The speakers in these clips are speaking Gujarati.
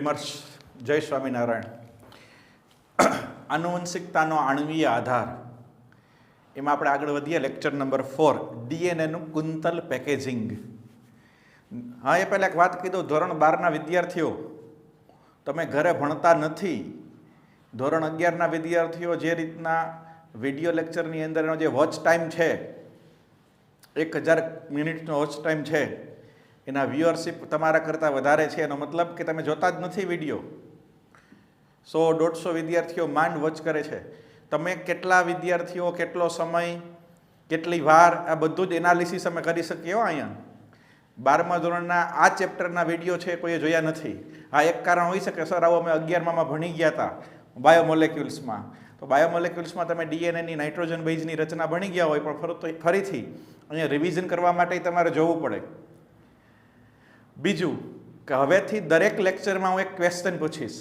ડ્રીમર્સ જય સ્વામિનારાયણ. આનુવંશિકતાનો આણ્વીય આધાર એમાં આપણે આગળ વધીએ. લેક્ચર નંબર 4 ડીએનએનું કુંતલ પેકેજિંગ. હા, એ પહેલાં એક વાત કહી દઉં. ધોરણ 12ના વિદ્યાર્થીઓ, તમે ઘરે ભણતા નથી. ધોરણ 11ના વિદ્યાર્થીઓ જે રીતના વિડીયો લેક્ચરની અંદરનો જે વોચ ટાઈમ છે, 1000 મિનિટનો વોચ ટાઈમ છે, એના વ્યુઅરશિપ તમારા કરતાં વધારે છે. એનો મતલબ કે તમે જોતા જ નથી વિડીયો. 100-150 વિદ્યાર્થીઓ માંડ વોચ કરે છે. તમે કેટલા વિદ્યાર્થીઓ, કેટલો સમય, કેટલી વાર, આ બધું જ એનાલિસિસ અમે કરી શકીએ. અહીંયા 12મા ધોરણના આ ચેપ્ટરના વિડીયો છે કોઈએ જોયા નથી. આ એક કારણ હોઈ શકે, સર આવો અમે 11મામાં ભણી ગયા હતા બાયોમોલેક્યુલ્સમાં. તો બાયોમોલેક્યુલ્સમાં તમે ડીએનએની નાઇટ્રોજન બેઝની રચના ભણી ગયા હોય, પણ ફરીથી અહીંયા રિવિઝન કરવા માટે તમારે જોવું પડે. બીજું કે હવેથી દરેક લેક્ચરમાં હું એક ક્વેશ્ચન પૂછીશ.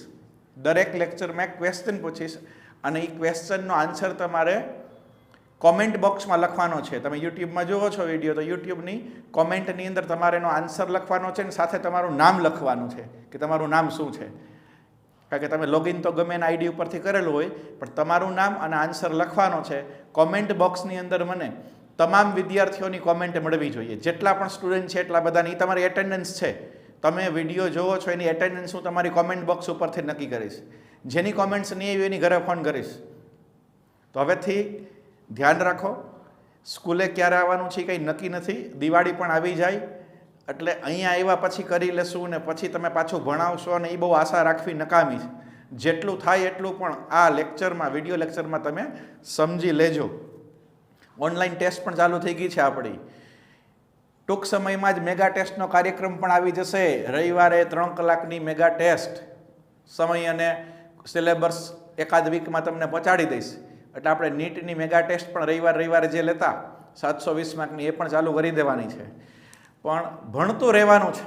દરેક લેક્ચરમાં એક ક્વેશ્ચન પૂછીશ અને એ ક્વેશ્ચનનો આન્સર તમારે કોમેન્ટ બોક્સમાં લખવાનો છે. તમે યુટ્યુબમાં જુઓ છો વિડીયો, તો યુટ્યુબની કોમેન્ટની અંદર તમારે એનો આન્સર લખવાનો છે અને સાથે તમારું નામ લખવાનું છે કે તમારું નામ શું છે. કારણ કે તમે લોગિન તો ગમે એના આઈડી ઉપરથી કરેલું હોય, પણ તમારું નામ અને આન્સર લખવાનો છે. કોમેન્ટ બોક્સની અંદર મને તમામ વિદ્યાર્થીઓની કોમેન્ટ મળવી જોઈએ. જેટલા પણ સ્ટુડન્ટ છે એટલા બધાની તમારી એટેન્ડન્સ છે. તમે વિડીયો જોવો છો એની એટેન્ડન્સ હું તમારી કોમેન્ટ બોક્સ ઉપરથી નક્કી કરીશ. જેની કોમેન્ટ્સ નહીં આવી એની ઘરે ફોન કરીશ. તો હવેથી ધ્યાન રાખો. સ્કૂલે ક્યારે આવવાનું છે કંઈ નક્કી નથી. દિવાળી પણ આવી જાય એટલે અહીંયા આવ્યા પછી કરી લેશું ને પછી તમે પાછું ભણાવશો અને એ બહુ આશા રાખવી નકામી છે. જેટલું થાય એટલું પણ આ લેક્ચરમાં, વિડીયો લેક્ચરમાં તમે સમજી લેજો. ઓનલાઈન ટેસ્ટ પણ ચાલુ થઈ ગઈ છે આપણી. ટૂંક સમયમાં જ મેગા ટેસ્ટનો કાર્યક્રમ પણ આવી જશે. રવિવારે 3 કલાકની મેગા ટેસ્ટ. સમય અને સિલેબસ એકાદ વીકમાં તમને પહોંચાડી દઈશ. એટલે આપણે નીટની મેગા ટેસ્ટ પણ રવિવારે જે લેતા 720 માર્કની, એ પણ ચાલુ કરી દેવાની છે. પણ ભણતું રહેવાનું છે.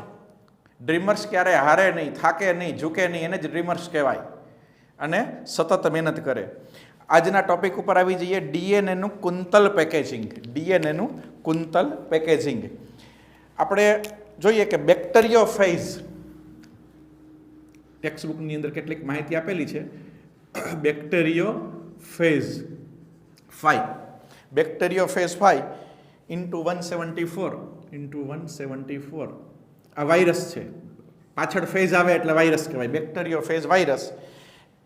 ડ્રીમર્સ ક્યારેય હારે નહીં, થાકે નહીં, ઝૂકે નહીં. એને જ ડ્રીમર્સ કહેવાય. અને સતત મહેનત કરે. આજના ટોપિક ઉપર આવી જઈએ. ડીએનએનું કુંતલ પેકેજિંગ. ડીએનએનું કુંતલ પેકેજિંગ. આપણે જોઈએ કે બેક્ટેરિયોફેઝ, ટેક્સ્ટબુકની અંદર કેટલીક માહિતી આપેલી છે. બેક્ટેરિયોફેઝ 5, બેક્ટેરિયોફેઝ 5 ઇન્ટુ 174 આ વાયરસ છે. પાછળ ફેઝ આવે એટલે વાયરસ કહેવાય. બેક્ટેરિયોફેઝ વાયરસ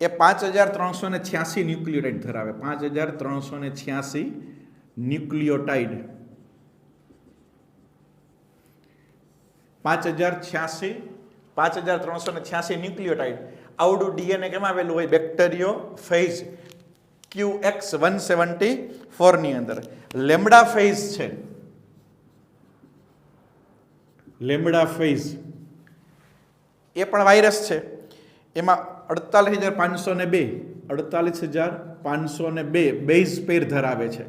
એ 5386 ન્યુક્લિયોટાઇડ ધરાવે. 5386 ન્યુક્લિયોટાઇડ. 5386 ન્યુક્લિયોટાઇડ. આવડું ડીએનએ કેમાં આવેલું હોય? બેક્ટેરિયોફેઝ QX174 ની અંદર. લેમ્બડા ફેઝ છે. લેમ્બડા ફેઝ એ પણ વાયરસ છે. એમાં 48502 બેઝ પેર ધરાવે છે.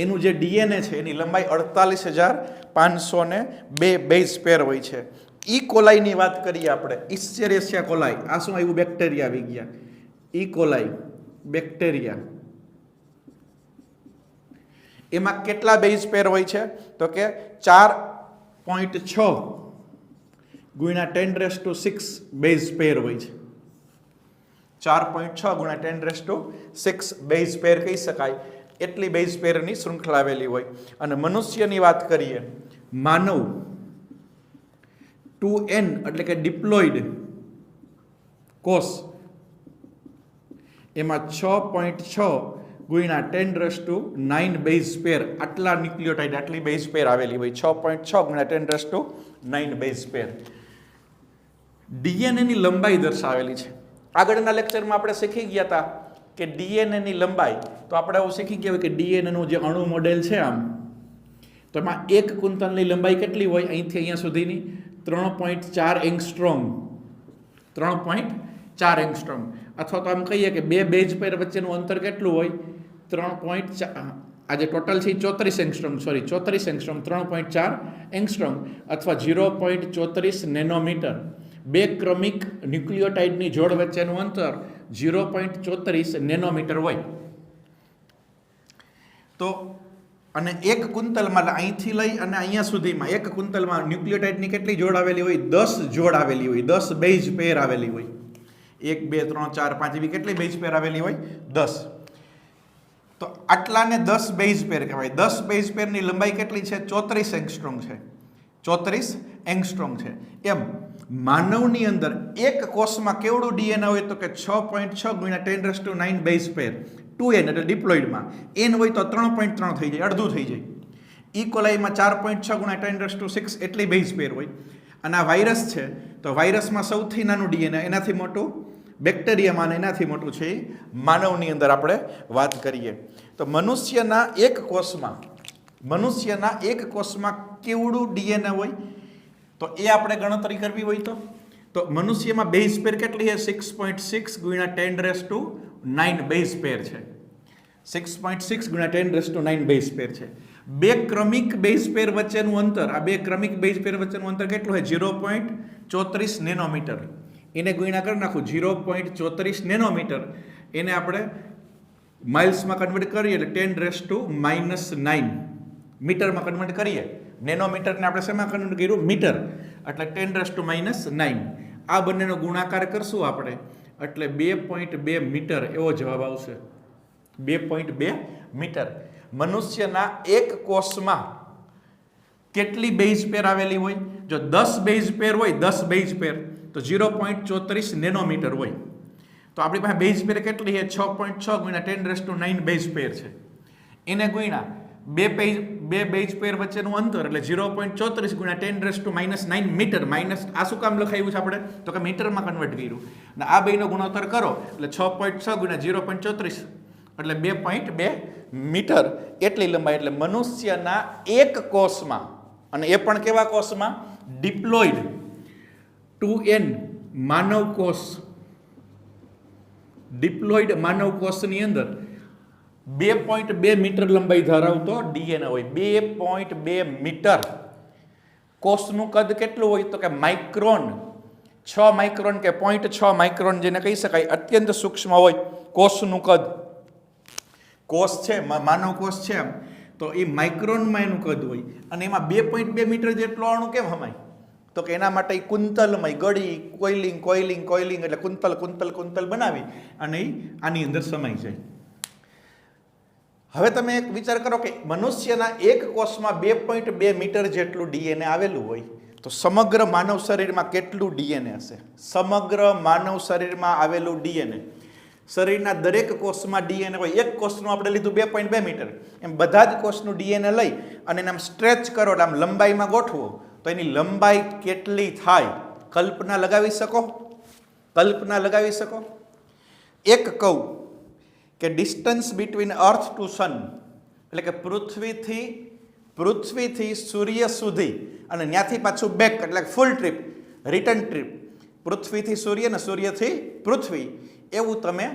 એનું જે ડીએનએ છે એની લંબાઈ 48502 બેઝ પેર હોય છે. ઈ કોલાઈની વાત કરીએ આપણે. ઇસ્ચેરેસિયા કોલાઈ. આ શું આવ્યું? બેક્ટેરિયા આવી ગયા. ઈ કોલાઈ બેક્ટેરિયા. એમાં કેટલા બેઝ પેર હોય છે? તો કે 4.6 ગુણ્યા 10⁻6 બેઝ પેર હોય છે. 4.6 ગુણ્યા 10⁻6 બેઝ પેર કહી શકાય. એટલી બેઝ પેરની શૃંખલા આવેલી હોય. અને મનુષ્યની વાત કરીએ, માનવ 2N એટલે કે ડિપ્લોઇડ કોષ, એમાં 6.6 ગુણ્યા 10⁻9 બેઝ પેર, આટલા ન્યુક્લિયોટાઇડ, આટલી બેઝ પેર આવેલી હોય. 6.6 ગુણ્યા 10⁻9 બેઝ પેર. ડીએનએની લંબાઈ દર્શાવેલી છે. આગળના લેક્ચરમાં આપણે શીખી ગયા હતા કે ડીએનએની લંબાઈ, તો આપણે એવું શીખી ગયા હોય કે ડીએનએનું જે અણુ મોડેલ છે આમ, તો એમાં એક કુંતલની લંબાઈ કેટલી હોય? અહીંથી અહીંયા સુધીની 3.4 એંગસ્ટ્રોમ. 3.4 એંગસ્ટ્રોમ. અથવા તો આમ કહીએ કે બે બેઝ પેર વચ્ચેનું અંતર કેટલું હોય? 3.4. આજે ટોટલ છે 34 એંગસ્ટ્રોમ, 34 એંગસ્ટ્રોમ, 3.4 એંગસ્ટ્રોમ અથવા 0.34 નેનોમીટર. બે ક્રમિક ન્યુક્લિયોટાઇડની જોડ વચ્ચેનું અંતર 0.34 નેનોમીટર હોય. તો અને એક કુંતલમાં અહીંથી લઈ અને અહીંયા સુધીમાં એક કુંતલમાં ન્યુક્લિયોટાઇડની કેટલી જોડ આવેલી હોય? 10 જોડ આવેલી હોય, 10 બેઝ પેર આવેલી હોય. 1 2 3 4 5 એવી કેટલી બેઝ પેર આવેલી હોય? 10. તો આટલાને 10 બેઝ પેર કહેવાય. 10 બેઝ પેરની લંબાઈ કેટલી છે? 34 એંગસ્ટ્રોમ છે. 34 એંગસ્ટ્રોમ છે. એમ માનવની અંદર એક કોષમાં કેવડું ડીએનએ હોય તો કે 6.6 × 10⁹ બેઝ પેર. 2n એટલે ડિપ્લોઇડમાં n હોય તો 3.3 થઈ જાય, અડધું થઈ જાય. ઇકોલાઈમાં 4.6 × 10⁶ એટલી બેઝ પેર હોય. અને આ વાયરસ છે તો વાયરસમાં સૌથી નાનું ડીએનએ, એનાથી મોટું બેક્ટેરિયામાં, એનાથી મોટું છે માનવની અંદર આપણે વાત કરીએ તો મનુષ્યના એક કોષમાં કેવડું ડીએનએ હોય તો એ આપણે ગણતરી કરવી હોય તો મનુષ્યમાં બેઝ પેર કેટલી છે? 6.6 × 10⁹ બેઝ પેર છે. 6.6 × 10⁹ બેઝ પેર છે. બે ક્રમિક બેઝ પેર વચ્ચેનું અંતર, આ બે ક્રમિક બેઝ પેર વચ્ચેનું અંતર કેટલું છે? 0.34 નેનોમીટર. એને ગુણ્યા કરી નાખું 0.34 નેનોમીટર. એને આપણે માઇલ્સમાં કન્વર્ટ કરીએ એટલે 10⁻⁹ મીટરમાં કન્વર્ટ કરીએ. નેનોમીટરને આપણે શેમાં કન્વર્ટ કર્યું? મીટર. એટલે 10⁻⁹. આ બંનેનો ગુણાકાર કરશું આપણે એટલે 2.2 મીટર એવો જવાબ આવશે. 2.2 મીટર. મનુષ્યના એક કોષમાં કેટલી બેઝ પેર આવેલી હોય? જો 10 બેઝ પેર હોય, 10 બેઝ પેર તો 0.34 નેનોમીટર હોય. તો આપણી પાસે બેઝ પેર કેટલી છે? 6.6 × 10⁹ બેઝ પેર છે. એને ગુણ્યા બે બેઝ પેર વચ્ચેનું અંતર એટલે 0.34 × 10⁻⁹ મીટર. માઇનસ આ શું કામ લખાયું છે આપણે? તો કે મીટરમાં કન્વર્ટ કર્યું. અને આ બેનો ગુણોત્તર કરો એટલે 6.6 × 0.34 એટલે 2.2 મીટર એટલી લંબાઈ. એટલે મનુષ્યના એક કોષમાં, અને એ પણ કેવા કોષમાં? ડિપ્લોઇડ 2n માનવ કોષ, ડિપ્લોઇડ માનવ કોષની અંદર 2.2 મીટર લંબાઈ ધરાવતો ડીએનએ હોય. 2.2 મીટર. કોષનું કદ કેટલું હોય તો કે માઇક્રોન, 6 માઇક્રોન કે 0.6 માઇક્રોન જેને કહી શકાય, અત્યંત સૂક્ષ્મ હોય કોષનું કદ. કોષ છે, માનવ કોષ છે તો એ માઇક્રોનમાં એનું કદ હોય. અને એમાં 2.2 મીટર જેટલો અણુ કેમ હમાય? તો કે એના માટે કુંતલમય ગળી કોઇલિંગ એટલે કુંતલ બનાવી અને આની અંદર સમાઈ જાય. હવે તમે એક વિચાર કરો કે મનુષ્યના એક કોષમાં 2.2 મીટર જેટલું ડીએનએ આવેલું હોય તો સમગ્ર માનવ શરીરમાં કેટલું ડીએનએ હશે? સમગ્ર માનવ શરીરમાં આવેલું ડીએનએ, શરીરના દરેક કોષમાં ડીએનએ હોય. એક કોષનું આપણે લીધું 2.2 મીટર, એમ બધા જ કોષનું ડીએનએ લઈ અને એને આમ સ્ટ્રેચ કરો એટલે આમ લંબાઈમાં ગોઠવો તો એની લંબાઈ કેટલી થાય? કલ્પના લગાવી શકો? એક કહું કે ડિસ્ટન્સ બિટવીન અર્થ ટુ સન એટલે કે પૃથ્વીથી સૂર્ય સુધી અને ત્યાંથી પાછું બેક એટલે ફૂલ ટ્રીપ, રિટર્ન ટ્રીપ, પૃથ્વીથી સૂર્ય ને સૂર્યથી પૃથ્વી, એવું તમે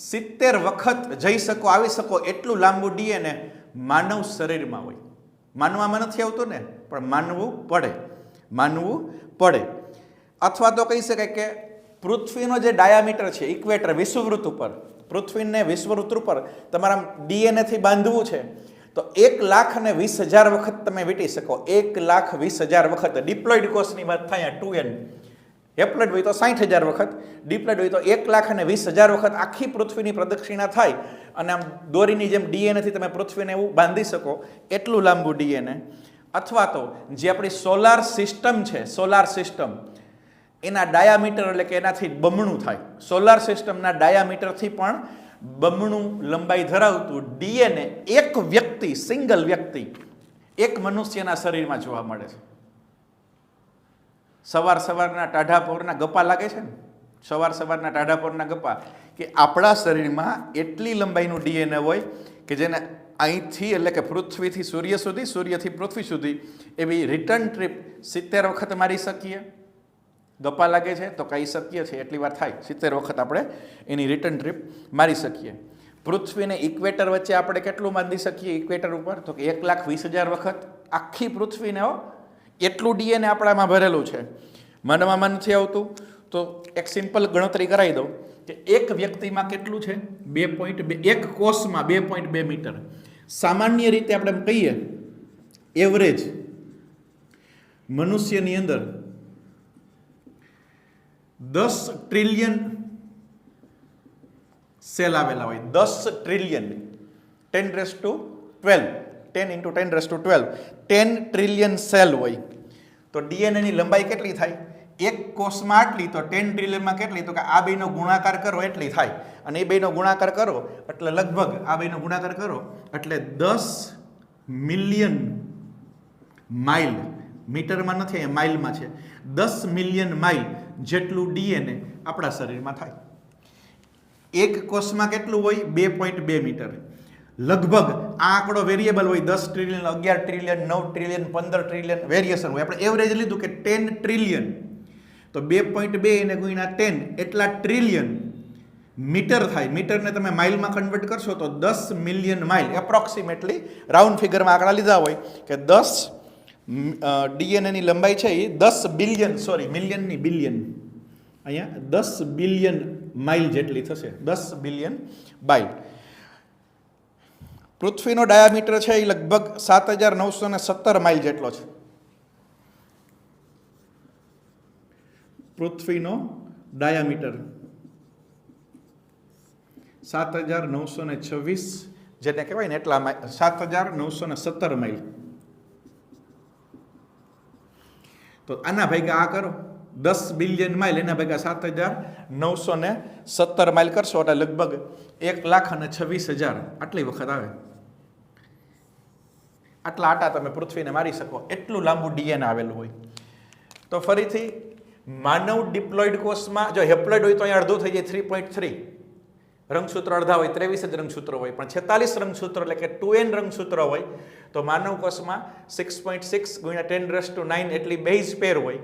70 વખત જઈ શકો, આવી શકો એટલું લાંબુ ડીએનએ માનવ શરીરમાં હોય. માનવામાં નથી આવતું ને, પણ માનવું પડે. અથવા તો કહી શકાય કે પૃથ્વીનો જે ડાયામીટર છે, ઇક્વેટર, વિષુવવૃત્ત ઉપર, પૃથ્વીને વિષુવવૃત્ત ઉપર તમારા ડીએનએથી બાંધવું છે તો 1,20,000 વખત તમે વીંટી શકો. 1,20,000 વખત. ડિપ્લોઇડ કોષની વાત થાય 2n. હેપ્લોઇડ હોય તો 60,000 વખત, ડિપ્લોઇડ હોય તો 1,20,000 વખત આખી પૃથ્વીની પ્રદક્ષિણા થાય અને આમ દોરીની જેમ ડીએનએથી તમે પૃથ્વીને એવું બાંધી શકો એટલું લાંબુ ડીએનએ. અથવા તો જે આપણી સોલાર સિસ્ટમ છે, સોલાર સિસ્ટમ એના ડાયામીટર એટલે કે એનાથી બમણું થાય. સોલાર સિસ્ટમના ડાયામીટરથી પણ બમણું લંબાઈ ધરાવતું ડીએનએ એક વ્યક્તિ, સિંગલ વ્યક્તિ, એક મનુષ્યના શરીરમાં જોવા મળે છે. સવારના ટાઢાપોરના ગપ્પા લાગે છે ને, સવારના ટાઢાપોરના ગપ્પા, કે આપણા શરીરમાં એટલી લંબાઈનું ડીએનએ હોય કે જેને અહીંથી એટલે કે પૃથ્વીથી સૂર્ય સુધી, સૂર્યથી પૃથ્વી સુધી એવી રિટર્ન ટ્રીપ 70 વખત મારી શકીએ. ગપ્પા લાગે છે તો કહી શકીએ છીએ એટલી વાર થાય, 70 વખત આપણે એની રિટર્ન ટ્રીપ મારી શકીએ. પૃથ્વીને ઇક્વેટર વચ્ચે આપણે કેટલું બાંધી શકીએ? ઇક્વેટર ઉપર તો કે 1,20,000 વખત આખી પૃથ્વીને એટલું ડીએનએ આપણામાં ભરેલું છે. માનવામાં નથી આવતું તો એક સિમ્પલ ગણતરી કરાવી દઉં કે એક વ્યક્તિમાં કેટલું છે? 2.2, એક કોષમાં 2.2 મીટર. સામાન્ય રીતે આપણે એમ કહીએ એવરેજ મનુષ્યની અંદર 10 ટ્રિલિયન સેલ આવેલા હોય, 10 ટ્રિલિયન 10⁻12 10 × 10⁻12 10 ટ્રિલિયન સેલ હોય તો ડીએનએની લંબાઈ કેટલી થાય? એક કોષમાં આટલી, તો 10 ટ્રિલિયનમાં કેટલી? તો કે આ બેનો ગુણાકાર કરો એટલી થાય, અને એ બેનો ગુણાકાર કરો એટલે લગભગ આ બેનો ગુણાકાર કરો એટલે 10 મિલિયન માઇલ, મીટરમાં નથી અહીંયા માઇલમાં છે, 10 મિલિયન માઇલ જેટલું ડીએનએ આપણા શરીરમાં થાય. એક કોષમાં કેટલું હોય? 2.2 મીટર. લગભગ આ આંકડો વેરિયેબલ હોય, 10 trillion 11 trillion 9 trillion 15 trillion variation હોય. આપણે એવરેજ લીધું કે 10 ટ્રિલિયન, તો 2.2 એને ગુણ્યા 10 એટલા ટ્રિલિયન મીટર થાય. મીટરને તમે માઇલમાં કન્વર્ટ કરશો તો 10 મિલિયન માઇલ એપ્રોક્સિમેટલી રાઉન્ડ ફિગરમાં આંકડા લીધા હોય કે 10 ડીએનએની લંબાઈ છે એ 10 બિલિયન, સોરી મિલિયનની બિલિયન, અહીંયા 10 બિલિયન માઇલ જેટલી થશે, 10 બિલિયન માઇલ. પૃથ્વીનો ડાયામીટર છે એ લગભગ 7,917 માઇલ જેટલો છે. પૃથ્વીનો ડાયામીટર 7,926 જેને કહેવાય ને એટલા 7,917 માઇલ. તો આના ભેગા આ કરો, 10 બિલિયન માઇલ એના ભેગા 7,917 માઇલ કરશો એટલે લગભગ 1,26,000 આટલી વખત આવે. આટલા આટા તમે પૃથ્વીને મારી શકો, એટલું લાંબુ ડીએનએ આવેલું હોય. તો ફરીથી માનવ ડિપ્લોઇડ કોષમાં જો હેપ્લોઇડ હોય તો અહીંયા અડધું થઈ જાય 3.3, રંગસૂત્ર અડધા હોય 23 જ રંગસૂત્રો હોય, પણ 46 રંગસૂત્રો એટલે કે 2n રંગસૂત્રો હોય તો માનવ કોષમાં 6.6 × 10⁻9 એટલી બેઝ પેર હોય.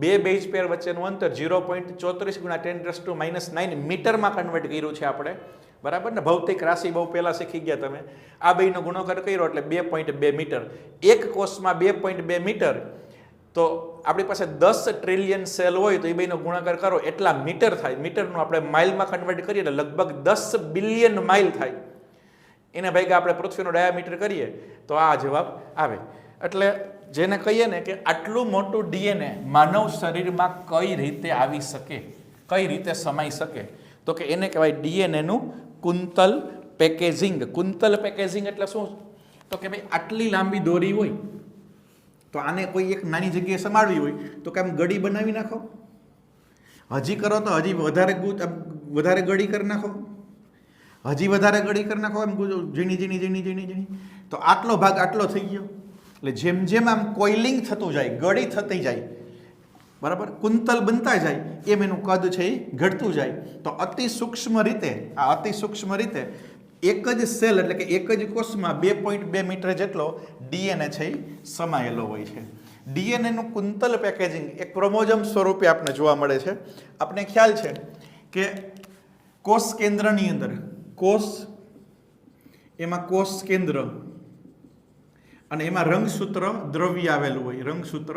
બે બેઝ પેર વચ્ચેનું અંતર 0.34 × 10⁻9 મીટરમાં કન્વર્ટ કર્યું છે આપણે, બરાબર ને? ભૌતિક રાશિ બહુ પહેલાં શીખી ગયા તમે. આ બેનો ગુણાકાર કર્યો એટલે 2.2 મીટર. એક કોષમાં 2.2 મીટર, તો આપણી પાસે 10 ટ્રિલિયન સેલ હોય તો એ બેનો ગુણાકાર કરો એટલા મીટર થાય. મીટરનું આપણે માઇલમાં કન્વર્ટ કરીએ એટલે લગભગ 10 બિલિયન માઇલ થાય. એના ભેગા આપણે પૃથ્વીનો ડાયામીટર કરીએ તો આ જવાબ આવે. એટલે જેને કહીએ ને કે આટલું મોટું ડીએનએ માનવ શરીરમાં કઈ રીતે આવી શકે, કઈ રીતે સમાઈ શકે, તો કે એને કહેવાય ડીએનએનું કુંતલ પેકેજિંગ. કુંતલ પેકેજિંગ એટલે શું? તો કે ભાઈ આટલી લાંબી દોરી હોય તો આને કોઈ એક નાની જગ્યાએ સમાડવી હોય તો કે આમ ગડી બનાવી નાખો, હજી કરો તો હજી વધારે ગડી કરી નાખો, હજી વધારે ગડી કરી નાખો, એમ ઝીણી ઝીણી ઝીણી ઝીણી ઝીણી, તો આટલો ભાગ આટલો થઈ ગયો. એટલે જેમ જેમ આમ કોઇલિંગ થતું જાય, ગળી થતી જાય, બરાબર, કુંતલ બનતા જાય એમ એનું કદ છે એ ઘટતું જાય. તો અતિ સૂક્ષ્મ રીતે એક જ સેલ એટલે કે એક જ કોષમાં 2.2 મીટર જેટલો ડીએનએ છે એ સમાયેલો હોય છે. ડીએનએનું કુંતલ પેકેજિંગ એક ક્રોમોઝોમ સ્વરૂપે આપણે જોવા મળે છે. આપણે ખ્યાલ છે કે કોષ કેન્દ્રની અંદર એમાં કોષ કેન્દ્ર અને એમાં રંગસૂત્ર દ્રવ્ય આવેલું હોય, રંગસૂત્ર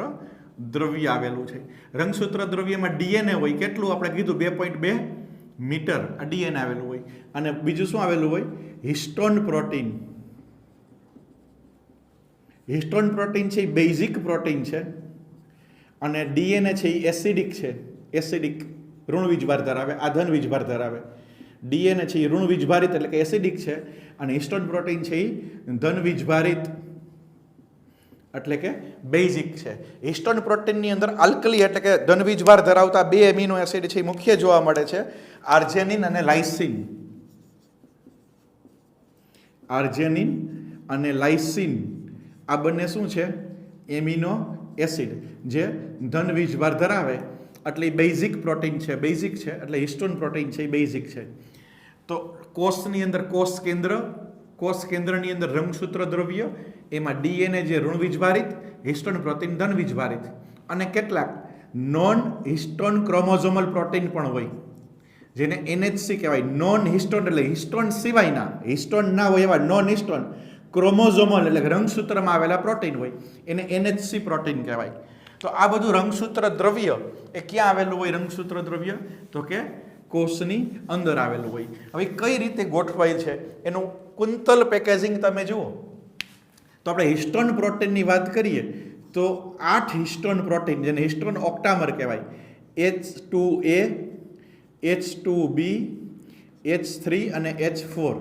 દ્રવ્ય આવેલું છે. રંગસૂત્ર દ્રવ્યમાં ડીએનએ હોય, કેટલું આપણે કીધું 2.2 મીટર આ ડીએનએ આવેલું હોય. અને બીજું શું આવેલું હોય? Histone protein. હિસ્ટોન પ્રોટીન છે એ બેઝિક પ્રોટીન છે અને ડીએનએ છે એ એસિડિક છે. એસિડિક ઋણ વીજભાર ધરાવે, આ ધન વીજભાર ધરાવે. ડીએનએ છે એ ઋણ વીજભારિત એટલે કે એસિડિક છે અને હિસ્ટોન પ્રોટીન છે એ ધન વીજભારિત એટલે કે બેઝિક છે. હિસ્ટોન પ્રોટીનની અંદર આલ્કલી એટલે કે ધન વીજભાર ધરાવતા 2 એમિનો એસિડ છે એ મુખ્ય જોવા મળે છે, આર્જેનિન અને લાઇસિન. આર્જેનિન અને લાઇસિન આ બંને શું છે? એમિનો એસિડ જે ધન વીજભાર ધરાવે એટલે એ બેઝિક પ્રોટીન છે. બેઝિક છે એટલે હિસ્ટોન પ્રોટીન છે એ બેઝિક છે. તો કોષની અંદર કોષ કેન્દ્રની અંદર રંગસૂત્ર દ્રવ્ય, એમાં ડીએનએ જે ઋણ વીજભારિત, હિસ્ટોન પ્રોટીન ધન વીજભારિત, અને કેટલાક નોન હિસ્ટોન ક્રોમોઝોમલ પ્રોટીન પણ હોય જેને એનએચસી કહેવાય. નોન હિસ્ટોન એટલે હિસ્ટોન સિવાયના, હિસ્ટોન ના હોય એવા નોન હિસ્ટોન ક્રોમોઝોમલ એટલે રંગસૂત્રમાં આવેલા પ્રોટીન હોય એને એનએચસી પ્રોટીન કહેવાય. તો આ બધું રંગસૂત્ર દ્રવ્ય એ ક્યાં આવેલું હોય? રંગસૂત્ર દ્રવ્ય તો કે કોષની અંદર આવેલું હોય. હવે કઈ રીતે ગોઠવાય છે એનું કુંતલ પેકેજિંગ તમે જુઓ તો આપણે હિસ્ટોન પ્રોટીનની વાત કરીએ તો 8 હિસ્ટોન પ્રોટીન જેને હિસ્ટોન ઓક્ટામર કહેવાય, H2A, H2B, H3 અને H4.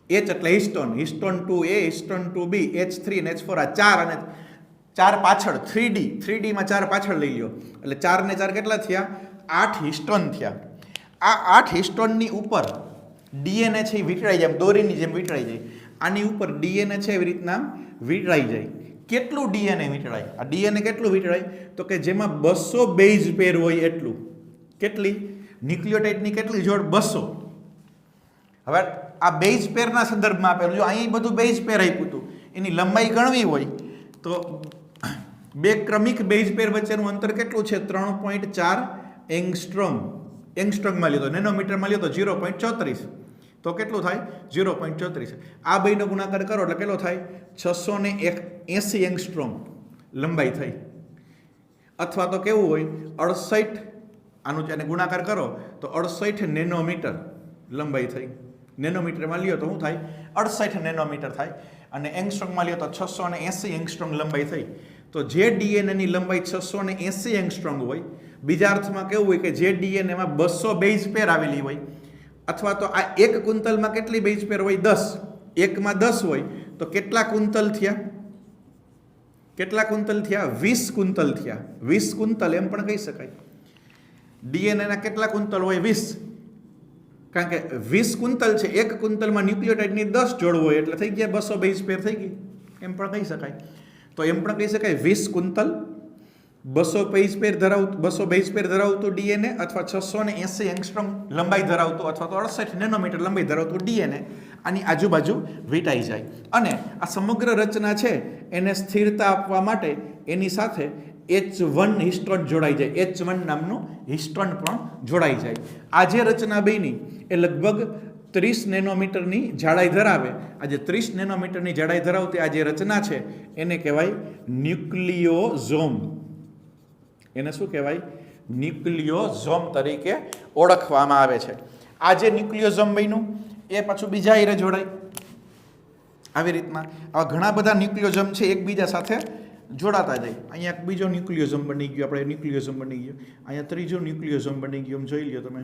H એટલે histone, histone 2A, histone 2B, H3 અને H4 આ 4 અને 4 પાછળ 3D માં 4 પાછળ લઈ લ્યો એટલે 4 ને 4 કેટલા થયા? 8 હિસ્ટોન થયા. આ 8 હિસ્ટોનની ઉપર DNA છે એ વીંટળાઈ જાય, દોરીની જેમ વીંટળાઈ જાય. આની ઉપર DNA છે એવી રીતના વીંટળાઈ જાય. કેટલું DNA વીંટળાય? આ DNA કેટલું વીંટળાય? તો કે જેમાં 200 બેઝ પેર હોય એટલું. કેટલી? ન્યુક્લિયોટાઇડની કેટલી જોડ? 200. હવે આ બેઝ પેરના સંદર્ભમાં આપેલું, જો અહીં બધું બેઝ પેર આપ્યું હતું, એની લંબાઈ ગણવી હોય તો બે ક્રમિક બેઝ પેર વચ્ચેનું અંતર કેટલું છે? 3.4 એંગસ્ટ્રોમ. એંગસ્ટ્રોમમાં લ્યો તો નેનોમીટરમાં લ્યો તો 0.34. તો કેટલું થાય? 0.34. આ બેનો ગુણાકાર કરો એટલે કેટલો થાય? 680 એંગસ્ટ્રોમ લંબાઈ થઈ. અથવા તો કેવું હોય? 68, આનું એને ગુણાકાર કરો તો 68 નેનોમીટર લંબાઈ થઈ. નેનોમીટરમાં લ્યો તો શું થાય? 68 નેનોમીટર થાય. અને એંગસ્ટ્રોમમાં લ્યો તો 680 એંગસ્ટ્રોમ લંબાઈ થઈ. તો જે ડીએનએની લંબાઈ 680 એંગસ્ટ્રોમ હોય, બીજા અર્થમાં કેવું હોય કે જે ડીએનએમાં 200 બેઝ પેર આવેલી હોય, અથવા તો આ એક કુંતલમાં કેટલી બેઝ પેર હોય? 10. એકમાં 10 હોય તો કેટલા કુંતલ થયા? કેટલા કુંતલ થયા? 20 કુંતલ થયા. 20 કુંતલ એમ પણ કહી શકાય. ડીએનએના કેટલા કુંતલ હોય? 20. કારણ કે 20 કુંતલ છે, એક કુંતલમાં ન્યુક્લિયોટાઇડની 10 જોડ હોય એટલે થઈ ગયા 200 બેઝ પેર થઈ ગઈ, એમ પણ કહી શકાય. તો એમ પણ કહી શકાય 20 કુંતલ 200 બેઝ પેર ધરાવતું ડીએનએ, અથવા 680 એંગસ્ટ્રોમ લંબાઈ ધરાવતું, અથવા તો 68 નેનોમીટર લંબાઈ ધરાવતું ડીએનએ આની આજુબાજુ વીંટાઈ જાય. અને આ સમગ્ર રચના છે એને સ્થિરતા આપવા માટે એની સાથે H1 હિસ્ટોન જોડાઈ જાય. H1 નામનું હિસ્ટોન પણ જોડાઈ જાય. આ જે રચના બની એ લગભગ 30 નેનોમીટરની જાડાઈ ધરાવે. આ જે 30 નેનોમીટરની જાડાઈ ધરાવતી આ જે રચના છે એને કહેવાય ન્યુક્લિયોઝોમ. એને શું કહેવાય? ન્યુક્લિયોઝોમ તરીકે ઓળખવામાં આવે છે. આ જે ન્યુક્લિયોઝોમ બન્યું એ પાછું બીજા હારે જોડાય. આવી રીતના આવા ઘણા બધા ન્યુક્લિયોઝોમ છે એકબીજા સાથે જોડાતા જાય. અહીંયા એક બીજો ન્યુક્લિયોઝોમ બની ગયો, આપણે ન્યુક્લિયોઝોમ બની ગયો. અહીંયા ત્રીજો ન્યુક્લિયોઝોમ બની ગયો, એમ જોઈ લ્યો તમે.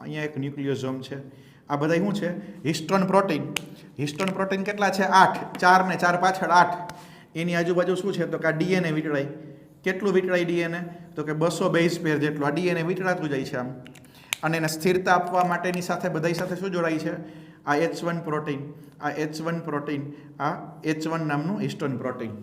અહીંયા એક ન્યુક્લિયોઝોમ છે. આ બધા શું છે? Histone protein. હિસ્ટોન પ્રોટીન કેટલા છે? 8. 4 ને 4 પાછળ 8. એની આજુબાજુ શું છે? તો કે આ ડીએનએ વીંટળાય. કેટલું વીંટળાય ડીએનએ? તો કે 200 બેઝ પેર જેટલું આ ડીએનએ વીંટળાતું જાય છે આમ. અને એને સ્થિરતા આપવા માટેની સાથે બધાઈ સાથે શું જોડાય છે? આ H1 પ્રોટીન, આ H1 પ્રોટીન, આ H1 નામનું હિસ્ટોન પ્રોટીન.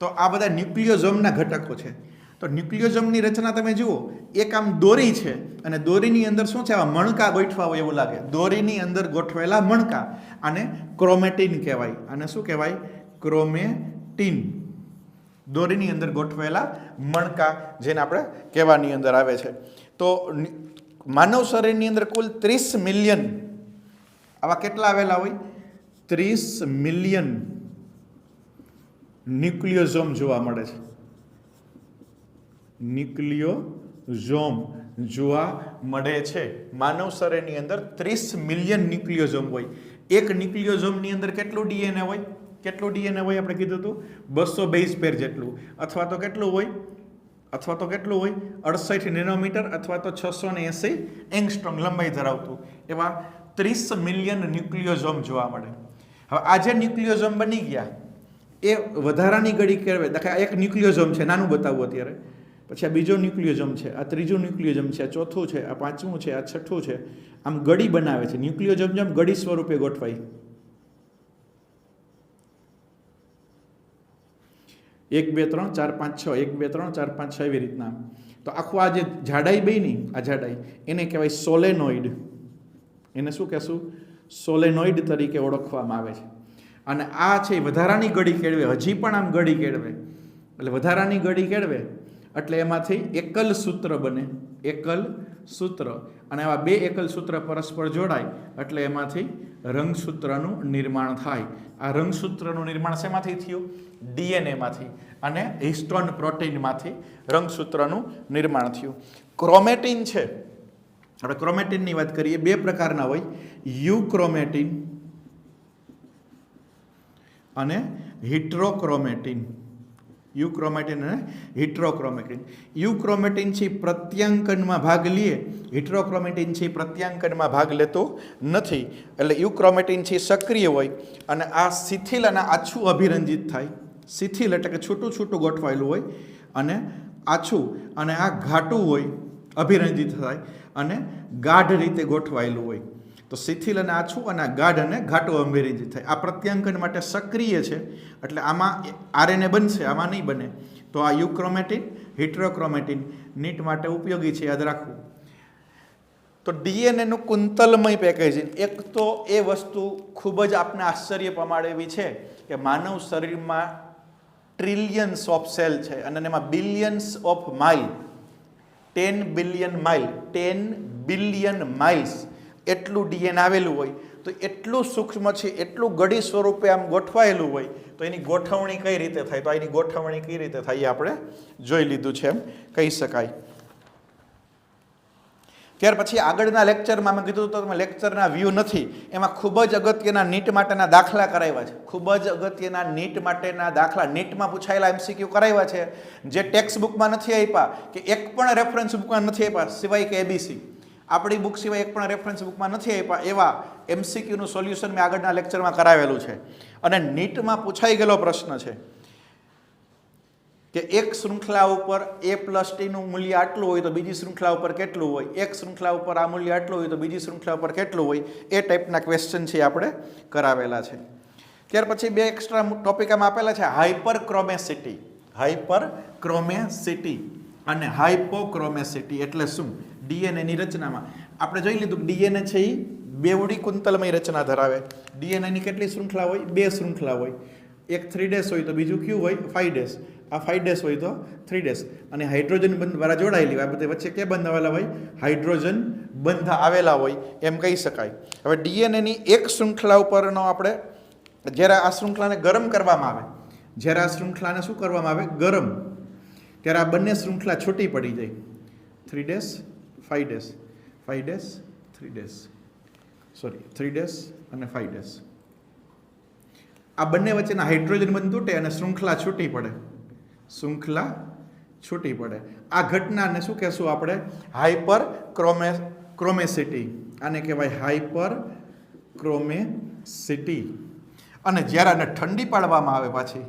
તો આ બધા ન્યુક્લિયોઝોમના ઘટકો છે. તો ન્યુક્લિયોઝોમની રચના તમે જુઓ, એક આમ દોરી છે અને દોરીની અંદર શું છે? આવા મણકા ગોઠવા હોય એવું લાગે. દોરીની અંદર ગોઠવેલા મણકા, આને ક્રોમેટિન કહેવાય. આને શું કહેવાય? ક્રોમેટિન. દોરીની અંદર ગોઠવેલા મણકા, જેને આપણે કહેવાની અંદર આવે છે. તો માનવ શરીરની અંદર કુલ 30 મિલિયન આવા કેટલા આવેલા હોય? 30 મિલિયન ન્યુક્લિયોઝોમ જોવા મળે છે. ન્યુક્લિયોઝોમ જોવા મળે છે. માનવ શરીરની અંદર 30 મિલિયન ન્યુક્લિયોઝોમ હોય. એક ન્યુક્લિયોઝોમની અંદર કેટલું ડીએનએ હોય? કેટલું ડીએનએ હોય? આપણે કીધું હતું 200 બેઝ પેર જેટલું. અથવા તો કેટલું હોય? 68 નેનોમીટર અથવા તો 680 એંગસ્ટ્રોમ લંબાઈ ધરાવતું એવા 30 મિલિયન ન્યુક્લિયોઝોમ જોવા મળે. હવે આ જે ન્યુક્લિયોઝોમ બની ગયા એ વધારાની ગળી કેળવે. દાખલા એક ન્યુક્લિયોઝોમ છે, નાનું બતાવું અત્યારે. પછી આ બીજો ન્યુક્લિયોઝોમ છે, આ ત્રીજું ન્યુક્લિયોઝોમ છે, આ ચોથું છે, આ પાંચમું છે, આ છઠ્ઠું છે. આમ ગળી બનાવે છે. ન્યુક્લિયોઝોમ જેમ ગળી સ્વરૂપે ગોઠવાય. 1 2 3 4 5 6 1 2 3 4 5 6 એવી રીતના. તો આખું આ જે જાડાઈ બની, આ જાડાઈ એને કહેવાય સોલેનોઇડ. એને શું કહેશું? સોલેનોઇડ તરીકે ઓળખવામાં આવે છે. અને આ છે વધારાની ગળી કેળવે. હજી પણ આમ ગળી કેળવે. એટલે વધારાની ગળી કેળવે એટલે એમાંથી એકલ સૂત્ર બને. એકલ સૂત્ર. અને આવા બે એકલ સૂત્ર પરસ્પર જોડાય એટલે એમાંથી રંગસૂત્રનું નિર્માણ થાય. આ રંગસૂત્રનું નિર્માણ શેમાંથી થયું? ડીએનએમાંથી અને હિસ્ટોન પ્રોટીનમાંથી રંગસૂત્રનું નિર્માણ થયું. ક્રોમેટિન છે. આપણે ક્રોમેટિનની વાત કરીએ. બે પ્રકારના હોય, યુક્રોમેટિન અને હિટ્રોક્રોમેટિન. યુક્રોમેટિન અને હિટ્રોક્રોમેટિન. યુક્રોમેટિનથી પ્રત્યાંકનમાં ભાગ લઈએ, હિટ્રોક્રોમેટિનથી પ્રત્યાંકનમાં ભાગ લેતો નથી. એટલે યુક્રોમેટિનથી સક્રિય હોય અને આ શિથિલ અને આછું અભિરંજિત થાય. શિથિલ એટલે કે છૂટું છૂટું ગોઠવાયેલું હોય અને આછું, અને આ ઘાટું હોય, અભિરંજિત થાય અને ગાઢ રીતે ગોઠવાયેલું હોય. તો શિથિલ અને આછું અને ગાઢ અને ઘાટું અભિરંજિત થાય. આ પ્રત્યાંકન માટે સક્રિય છે, એટલે આમાં આરએનએ બનશે, આમાં નહીં બને. તો આ યુક્રોમેટિન, હિટ્રોક્રોમેટિન નીટ માટે ઉપયોગી છે, યાદ રાખવું. તો ડીએનએનું કુંતલમય પેકેજિંગ, એક તો એ વસ્તુ ખૂબ જ આપને આશ્ચર્ય પમાડે એવી છે કે માનવ શરીરમાં ટ્રિલિયન્સ ઓફ સેલ છે અને એમાં billions of mile, 10 billion mile, 10 billion miles એટલું ડીએનએ આવેલું હોય. તો એટલું સૂક્ષ્મ છે, એટલું ગળી સ્વરૂપે આમ ગોઠવાયેલું હોય, તો એની ગોઠવણી કઈ રીતે થાય? તો એની ગોઠવણી કઈ રીતે થાય એ આપણે જોઈ લીધું છે, એમ કહી શકાય. ત્યાર પછી આગળના લેક્ચરમાં મેં કીધું તો તમે લેક્ચરના વ્યૂ નથી, એમાં ખૂબ જ અગત્યના નીટ માટેના દાખલા કરાવ્યા છે. ખૂબ જ અગત્યના નીટ માટેના દાખલા નીટમાં પૂછાયેલા એમસીક્યુ કરાવ્યા છે, જે ટેક્સ્ટ બુકમાં નથી આપ્યા, કે એક પણ રેફરન્સ બુકમાં નથી આપ્યા, સિવાય કે એબીસી. આપણી બુક સિવાય એક પણ રેફરન્સ બુકમાં નથી આપ્યા એવા એમસીક્યુનું સોલ્યુશન મેં આગળના લેક્ચરમાં કરાવેલું છે. અને નીટમાં પૂછાઈ ગયેલો પ્રશ્ન છે કે એક શૃંખલા ઉપર A+T મૂલ્ય આટલું હોય તો બીજી શૃંખલા ઉપર કેટલું હોય, એક શૃંખલા ઉપર આ મૂલ્ય આટલું હોય તો બીજી શૃંખલા ઉપર કેટલું હોય, એ ટાઈપના ક્વેશ્ચન છે આપણે કરાવેલા છે. ત્યાર પછી બે એક્સ્ટ્રા ટોપિક આમાં આપેલા છે, હાઇપરક્રોમેસિટી. હાઇપરક્રોમેસિટી અને હાઇપોક્રોમેસિટી એટલે શું? ડીએનએની રચનામાં આપણે જોઈ લીધું, ડીએનએ છે એ બેવડી કુંતલમય રચના ધરાવે. ડીએનએની કેટલી શૃંખલા હોય? 2 શૃંખલા હોય. એક 3' હોય તો બીજું ક્યુ હોય? 5'. આ 5' હોય તો 3'. અને હાઇડ્રોજન બંધ દ્વારા જોડાયેલી હોય. આ બધે વચ્ચે કે બંધ આવેલા હોય? હાઇડ્રોજન બંધ આવેલા હોય, એમ કહી શકાય. હવે ડીએનએની એક શૃંખલા ઉપરનો આપણે, જ્યારે આ શૃંખલાને ગરમ કરવામાં આવે, જ્યારે આ શૃંખલાને શું કરવામાં આવે? ગરમ. ત્યારે આ બંને શૃંખલા છૂટી પડી જાય. 3', 5', 5', 3', સોરી 3' અને 5'. આ બંને વચ્ચેના હાઇડ્રોજન બંધ તૂટે અને શૃંખલા છૂટી પડે. શૃંખલા છૂટી પડે. આ ઘટનાને શું કહેશું આપણે? હાઇપરક્રોમેસિટી. આને કહેવાય હાઇપરક્રોમેસિટી. અને જ્યારે આને ઠંડી પાડવામાં આવે પાછી,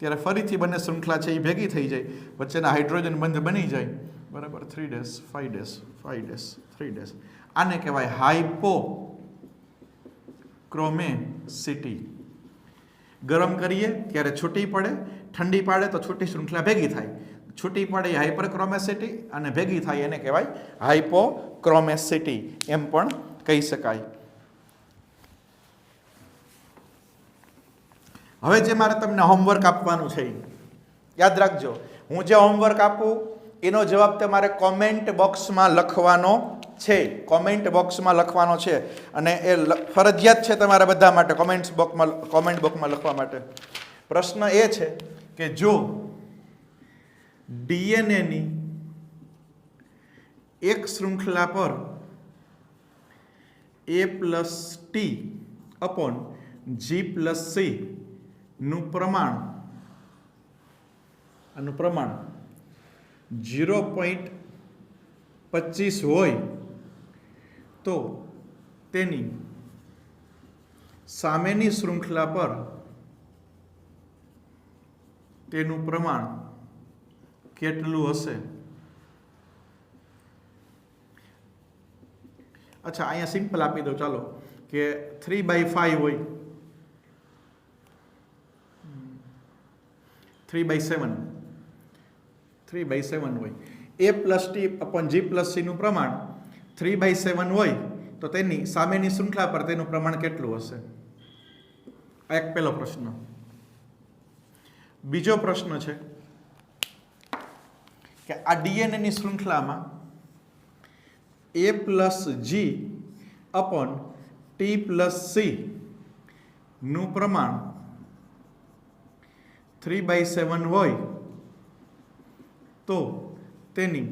ત્યારે ફરીથી બંને શૃંખલા છે એ ભેગી થઈ જાય, વચ્ચેના હાઇડ્રોજન બંધ બની જાય. બરાબર? 3', 5', 5', 3'. આને કહેવાય હાઇપોક્રોમેસિટી. ગરમ કરીએ ત્યારે છૂટી પડે, ઠંડી પાડે તો છૂટી શૃંખલા ભેગી થાય. છૂટી પડે એ હાઇપરક્રોમેસિટી અને ભેગી થાય એને કહેવાય હાઇપોક્રોમેસિટી, એમ પણ કહી શકાય. હવે જે મારે તમને હોમવર્ક આપવાનું છે, યાદ રાખજો, હું જે હોમવર્ક આપું એનો જવાબ તમારે કોમેન્ટ બોક્સમાં લખવાનો છે. કોમેન્ટ બોક્સમાં લખવાનો છે અને એ ફરજિયાત છે તમારા બધા માટે કોમેન્ટ બોક્સમાં લખવા માટે. પ્રશ્ન એ છે કે જો ડીએનએની એક શૃંખલા પર A+T/G+C નું પ્રમાણ 0.25 હોય તો તેની સામેની શૃંખલા પર તેનું પ્રમાણ કેટલું હશે? અચ્છા, અહીંયા સિમ્પલ આપી દો ચાલો, કે 3/5 હોય, 3/7 હોય. A+T/G+C નું પ્રમાણ 3/7 હોય તો તેની સામેની શૃંખલા પર તેનું પ્રમાણ કેટલું હશે? આ એક પહેલો પ્રશ્ન. બીજો પ્રશ્ન છે કે આ ડીએનએની શૃંખલામાં A+G/T+C નું પ્રમાણ 3/7 હોય તો તેની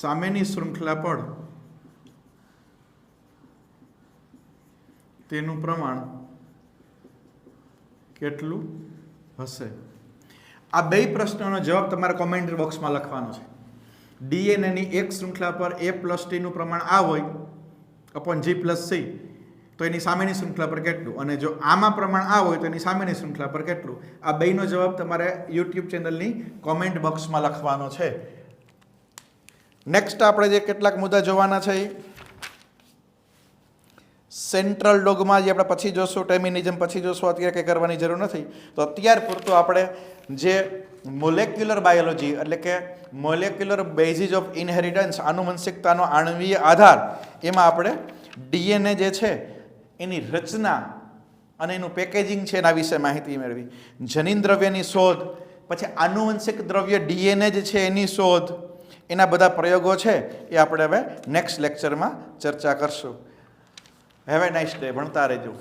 સામેની શૃંખલા પર તેનું પ્રમાણ કેટલું હશે? આ બે પ્રશ્નોનો જવાબ તમારે કોમેન્ટ બોક્સમાં લખવાનો છે. ડીએનએની એક શૃંખલા પર A+T નું પ્રમાણ આ હોય અપોન G+C તો એની સામેની શૃંખલા પર કેટલું, અને જો આમાં પ્રમાણ આ હોય તો એની સામેની શૃંખલા પર કેટલું. આ બેનો જવાબ તમારે યુટ્યુબ ચેનલની કોમેન્ટ બોક્સમાં લખવાનો છે. નેક્સ્ટ આપણે જે કેટલાક મુદ્દા જોવાના છે સેન્ટ્રલ ડોગમા જે આપણે પછી જોશું, ટેમિનિઝમ પછી જોશું, અત્યારે કંઈ કરવાની જરૂર નથી. તો અત્યાર પૂરતું આપણે જે મોલેક્યુલર બાયોલોજી એટલે કે મોલેક્યુલર બેઝિસ ઓફ ઇનહેરિટન્સ આનુવંશિકતાનો આણ્વીય આધાર એમાં આપણે ડીએનએ જે છે એની રચના અને એનું પેકેજિંગ છે એના વિશે માહિતી મેળવી. જનીન દ્રવ્યની શોધ, પછી આનુવંશિક દ્રવ્ય ડીએનએ જે છે એની શોધ, એના બધા પ્રયોગો છે એ આપણે હવે નેક્સ્ટ લેક્ચરમાં ચર્ચા કરશું. Have a nice day. ભણતા રહેજો.